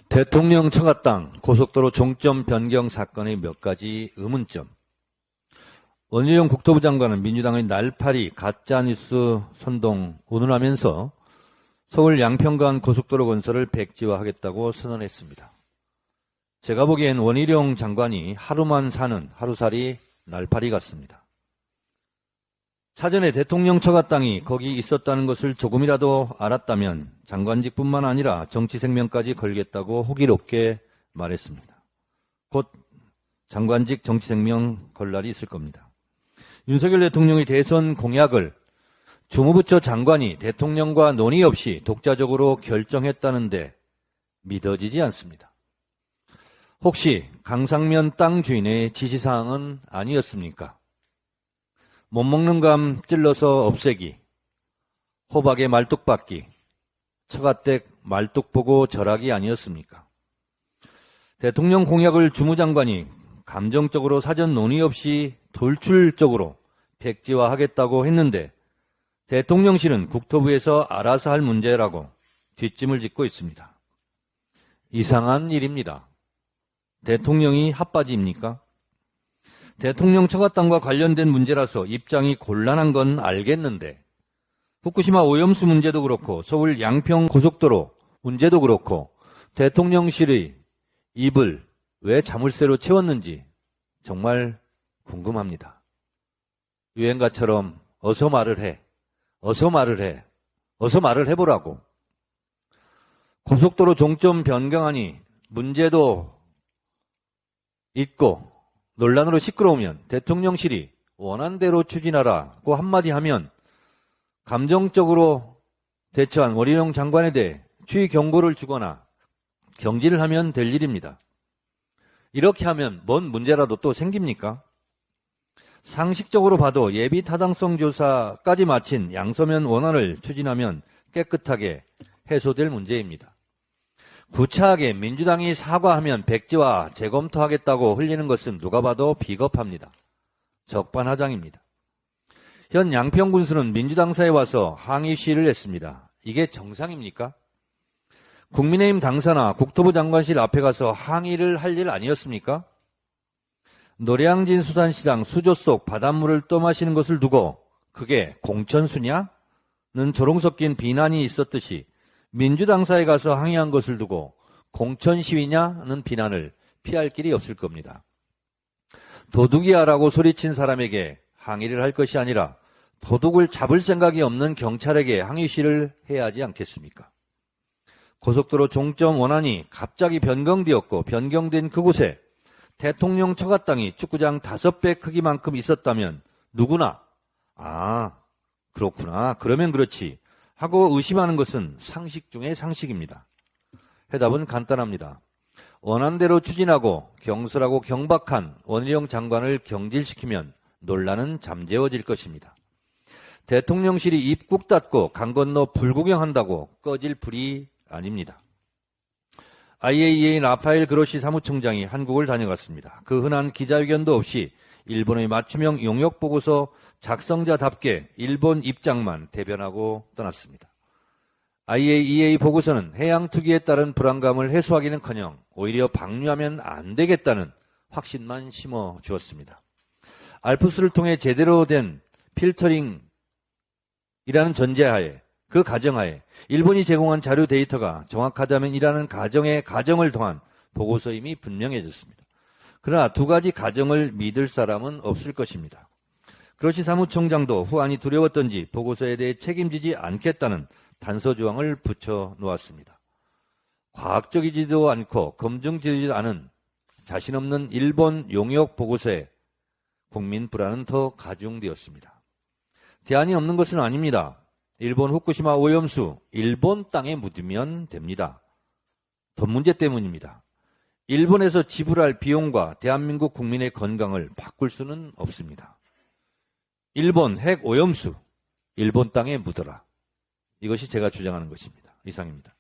대통령 처가 땅 고속도로 종점 변경 사건의 몇 가지 의문점. 원희룡 국토부 장관은 민주당의 날파리 가짜뉴스 선동 운운하면서 서울 양평간 고속도로 건설을 백지화하겠다고 선언했습니다. 제가 보기엔 원희룡 장관이 하루만 사는 하루살이 날파리 같습니다. 사전에 대통령 처가 땅이 거기 있었다는 것을 조금이라도 알았다면 장관직뿐만 아니라 정치 생명까지 걸겠다고 호기롭게 말했습니다. 곧 장관직 정치 생명 걸 날이 있을 겁니다. 윤석열 대통령의 대선 공약을 주무부처 장관이 대통령과 논의 없이 독자적으로 결정했다는데 믿어지지 않습니다. 혹시 강상면 땅 주인의 지시사항은 아니었습니까? 못 먹는 감 찔러서 없애기, 호박에 말뚝 박기, 처가댁 말뚝 보고 절하기 아니었습니까? 대통령 공약을 주무장관이 감정적으로 사전 논의 없이 돌출적으로 백지화하겠다고 했는데 대통령실은 국토부에서 알아서 할 문제라고 뒷짐을 짓고 있습니다. 이상한 일입니다. 대통령이 핫바지입니까? 대통령 처가 땅과 관련된 문제라서 입장이 곤란한 건 알겠는데 후쿠시마 오염수 문제도 그렇고 서울 양평 고속도로 문제도 그렇고 대통령실의 입을 왜 자물쇠로 채웠는지 정말 궁금합니다. 유행가처럼 어서 말을 해, 어서 말을 해, 어서 말을 해보라고. 고속도로 종점 변경안이 문제도 있고 논란으로 시끄러우면 대통령실이 원한대로 추진하라고 한마디 하면 감정적으로 대처한 원희룡 장관에 대해 추위 경고를 주거나 경질을 하면 될 일입니다. 이렇게 하면 뭔 문제라도 또 생깁니까? 상식적으로 봐도 예비 타당성 조사까지 마친 양서면 원안을 추진하면 깨끗하게 해소될 문제입니다. 구차하게 민주당이 사과하면 백지화 재검토하겠다고 흘리는 것은 누가 봐도 비겁합니다. 적반하장입니다. 현 양평군수는 민주당사에 와서 항의 시위를 했습니다. 이게 정상입니까? 국민의힘 당사나 국토부 장관실 앞에 가서 항의를 할 일 아니었습니까? 노량진 수산시장 수조 속 바닷물을 떠마시는 것을 두고 그게 공천수냐? 는 조롱 섞인 비난이 있었듯이 민주당사에 가서 항의한 것을 두고 공천 시위냐는 비난을 피할 길이 없을 겁니다. 도둑이야라고 소리친 사람에게 항의를 할 것이 아니라 도둑을 잡을 생각이 없는 경찰에게 항의 시위를 해야 하지 않겠습니까? 고속도로 종점 원안이 갑자기 변경되었고 변경된 그곳에 대통령 처가 땅이 축구장 5배 크기만큼 있었다면 누구나 그렇구나, 그러면 그렇지 하고 의심하는 것은 상식 중의 상식입니다. 해답은 간단합니다. 원안대로 추진하고 경솔하고 경박한 원희룡 장관을 경질시키면 논란은 잠재워질 것입니다. 대통령실이 입국 닫고 강 건너 불구경한다고 꺼질 불이 아닙니다. IAEA 라파엘 그로시 사무총장이 한국을 다녀갔습니다. 그 흔한 기자회견도 없이 일본의 맞춤형 용역보고서 작성자답게 일본 입장만 대변하고 떠났습니다. IAEA 보고서는 해양 투기에 따른 불안감을 해소하기는커녕 오히려 방류하면 안 되겠다는 확신만 심어 주었습니다. 알프스를 통해 제대로 된 필터링이라는 전제하에 그 가정하에 일본이 제공한 자료 데이터가 정확하다면 이라는 가정을 통한 보고서임이 분명해졌습니다. 그러나 두 가지 가정을 믿을 사람은 없을 것입니다. 그로시 사무총장도 후안이 두려웠던지 보고서에 대해 책임지지 않겠다는 단서조항을 붙여놓았습니다. 과학적이지도 않고 검증되지도 않은 자신 없는 일본 용역 보고서에 국민 불안은 더 가중되었습니다. 대안이 없는 것은 아닙니다. 일본 후쿠시마 오염수 일본 땅에 묻으면 됩니다. 돈 문제 때문입니다. 일본에서 지불할 비용과 대한민국 국민의 건강을 바꿀 수는 없습니다. 일본 핵 오염수 일본 땅에 묻어라. 이것이 제가 주장하는 것입니다. 이상입니다.